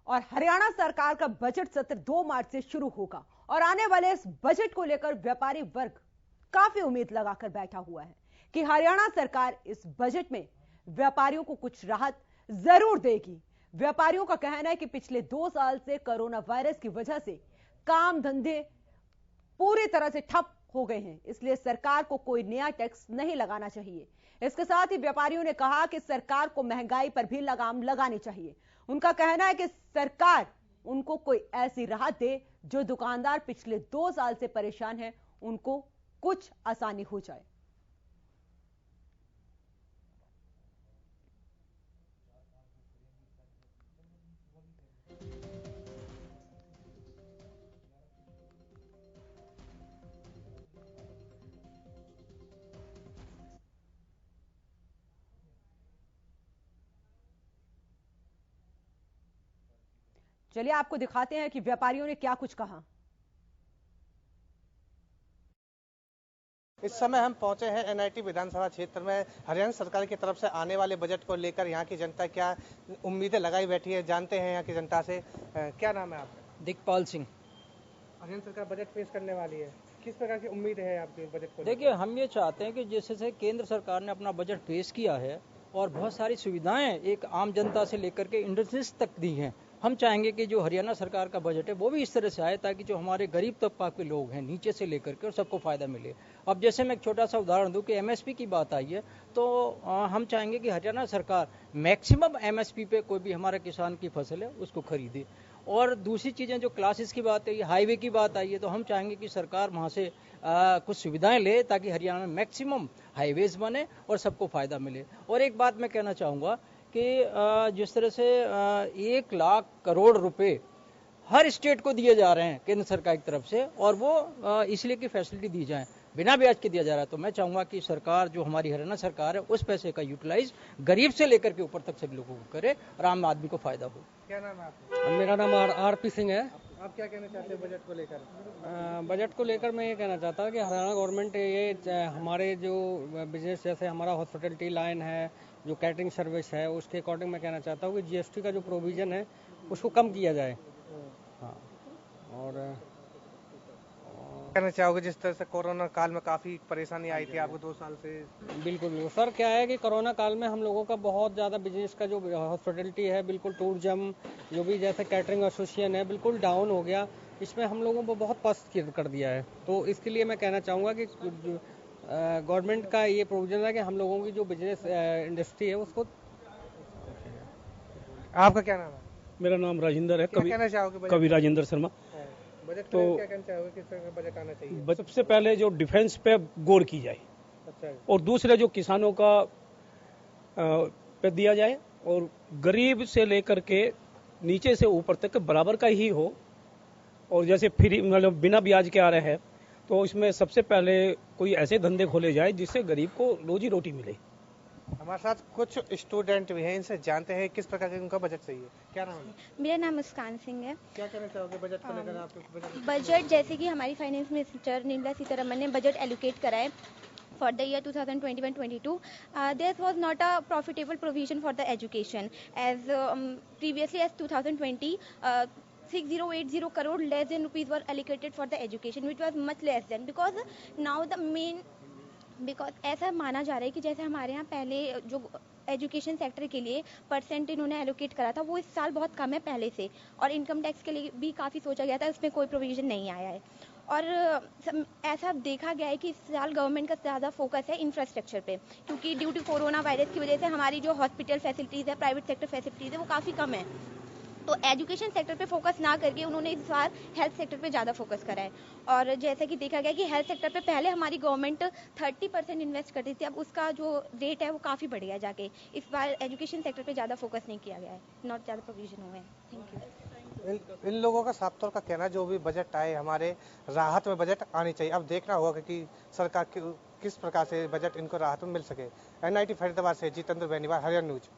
और हरियाणा सरकार का बजट सत्र 2 मार्च से शुरू होगा और आने वाले इस बजट को लेकर व्यापारी वर्ग काफी उम्मीद लगाकर बैठा हुआ है कि हरियाणा सरकार इस बजट में व्यापारियों को कुछ राहत जरूर देगी। व्यापारियों का कहना है कि पिछले 2 साल से कोरोना वायरस की वजह से काम धंधे पूरी तरह से ठप हो गए हैं, इसलिए सरकार को कोई नया टैक्स नहीं लगाना चाहिए। इसके साथ ही व्यापारियों ने कहा कि सरकार को महंगाई पर भी लगाम लगानी चाहिए। उनका कहना है कि सरकार उनको कोई ऐसी राहत दे जो दुकानदार पिछले 2 साल से परेशान हैं, उनको कुछ आसानी हो जाए। चलिए आपको दिखाते हैं कि व्यापारियों ने क्या कुछ कहा। इस समय हम पहुंचे हैं एनआईटी विधानसभा क्षेत्र में। हरियाणा सरकार की तरफ से आने वाले बजट को लेकर यहाँ की जनता क्या उम्मीदें लगाई बैठी है, जानते हैं यहाँ की जनता से। क्या नाम है आपका? दिखपाल सिंह। हरियाणा सरकार बजट पेश करने वाली है, किस प्रकार की उम्मीद है आपके बजट को? देखिए, हम ये चाहते हैं कि जैसे केंद्र सरकार ने अपना बजट पेश किया है और बहुत सारी सुविधाएं एक आम जनता से लेकर के इंडस्ट्रीज तक दी हैं, हम चाहेंगे कि जो हरियाणा सरकार का बजट है वो भी इस तरह से आए ताकि जो हमारे गरीब तबका के लोग हैं नीचे से लेकर के और सबको फायदा मिले। अब जैसे मैं एक छोटा सा उदाहरण दूं कि एमएसपी की बात आई है, तो हम चाहेंगे कि हरियाणा सरकार मैक्सिमम एमएसपी पे कोई भी हमारा किसान की फसल है उसको खरीदे। और दूसरी चीजें जो क्लासेस की बात है, हाईवे की बात आई है, तो हम चाहेंगे कि सरकार वहां से कुछ सुविधाएं ले ताकि हरियाणा में मैक्सिमम हाईवेज बने और सबको फायदा मिले। और एक बात मैं कहना चाहूंगा कि जिस तरह से 1 लाख करोड़ रुपए हर स्टेट को दिए जा रहे हैं केंद्र सरकार की तरफ से, और वो इसलिए की फैसिलिटी दी जाए, बिना ब्याज के दिया जा रहा है, तो मैं चाहूंगा कि सरकार जो हमारी हरियाणा सरकार है उस पैसे का यूटिलाइज गरीब से लेकर के ऊपर तक सभी लोगों को करे और आम आदमी को फायदा हो। क्या नाम है आपका? मेरा नाम आरपी सिंह है। आप क्या कहना चाहते हैं बजट को लेकर? बजट को लेकर मैं ये कहना चाहता हूँ कि हरियाणा गवर्नमेंट ये हमारे जो बिजनेस जैसे हमारा हॉस्पिटलिटी लाइन है, जो कैटरिंग सर्विस है, उसके अकॉर्डिंग मैं कहना चाहता हूँ कि जीएसटी का जो प्रोविजन है उसको कम किया जाए। हाँ, और कहना चाहोगे जिस तरह से कोरोना काल में काफी परेशानी आई थी आपको 2 साल से? बिल्कुल सर, क्या है कि कोरोना काल में हम लोगों का बहुत ज़्यादा बिजनेस का जो हॉस्पिटलिटी है, बिल्कुल टूरिज्म जो भी जैसे कैटरिंग एसोसिएशन है, बिल्कुल डाउन हो गया। इसमें हम लोगों को बहुत पस्त कर दिया है। तो इसके लिए मैं कहना चाहूँगा कि गवर्नमेंट का ये प्रोविजन है कि हम लोगों की जो बिजनेस इंडस्ट्री है उसको। आपका क्या नाम है? मेरा नाम राजेंद्र है। कहना चाहोगे कवि राजेंद्र शर्मा। बजट तो क्या कहना चाहोगे, किस तरह का बजट आना चाहिए? सबसे पहले जो डिफेंस पे गौर की जाए, अच्छा, और दूसरे जो किसानों का पे दिया जाए, और गरीब से लेकर के नीचे से ऊपर तक बराबर का ही हो। और जैसे फ्री मतलब बिना ब्याज के आ रहे हैं, तो इसमें सबसे पहले कोई ऐसे धंधे खोले जाए जिससे गरीब को रोजी रोटी मिले। हमारे साथ कुछ स्टूडेंट भी हैं, इनसे जानते हैं किस प्रकार का उनका बजट चाहिए। क्या नाम है? मेरा नाम मुस्कान सिंह है। क्या कहना चाहोगे बजट को लेकर? आपके बजट जैसे कि हमारी फाइनेंस मिनिस्टर निर्मला सीतारमण ने बजट एलोकेट करा है for the year 2021-22, there was not a profitable provision for the education as previously as 2020 6080 crore less than rupees were allocated for the education, which was much less than because now the main ऐसा माना जा रहा है कि जैसे हमारे यहाँ पहले जो एजुकेशन सेक्टर के लिए परसेंट इन्होंने एलोकेट करा था वो इस साल बहुत कम है पहले से, और इनकम टैक्स के लिए भी काफ़ी सोचा गया था, उसमें कोई प्रोविजन नहीं आया है। और ऐसा देखा गया है कि इस साल गवर्नमेंट का ज़्यादा फोकस है इंफ्रास्ट्रक्चर पे, क्योंकि ड्यू टू कोरोना वायरस की वजह से हमारी जो हॉस्पिटल फैसिलिटीज़ है, प्राइवेट सेक्टर फैसिलिटीज़ है, वो काफ़ी कम है। तो एजुकेशन सेक्टर पे फोकस ना करके उन्होंने इस बार हेल्थ सेक्टर पे ज़्यादा फोकस करा है। और जैसा कि देखा गया कि हेल्थ सेक्टर पे पहले हमारी गवर्नमेंट 30% इन्वेस्ट करती थी, अब उसका जो रेट है वो काफ़ी बढ़ गया जाके। इस बार एजुकेशन सेक्टर पे ज़्यादा फोकस नहीं किया गया है, नॉट ज़्यादा प्रोविजन हुए हैं। Thank you. इन लोगों का साफ तौर का कहना जो भी बजट आए हमारे राहत में बजट आनी चाहिए। अब देखना होगा कि सरकार किस प्रकार से बजट इनको राहत में मिल सके। एनआईटी फरीदाबाद से जितेंद्र बेनीवाल, हरियाणा न्यूज।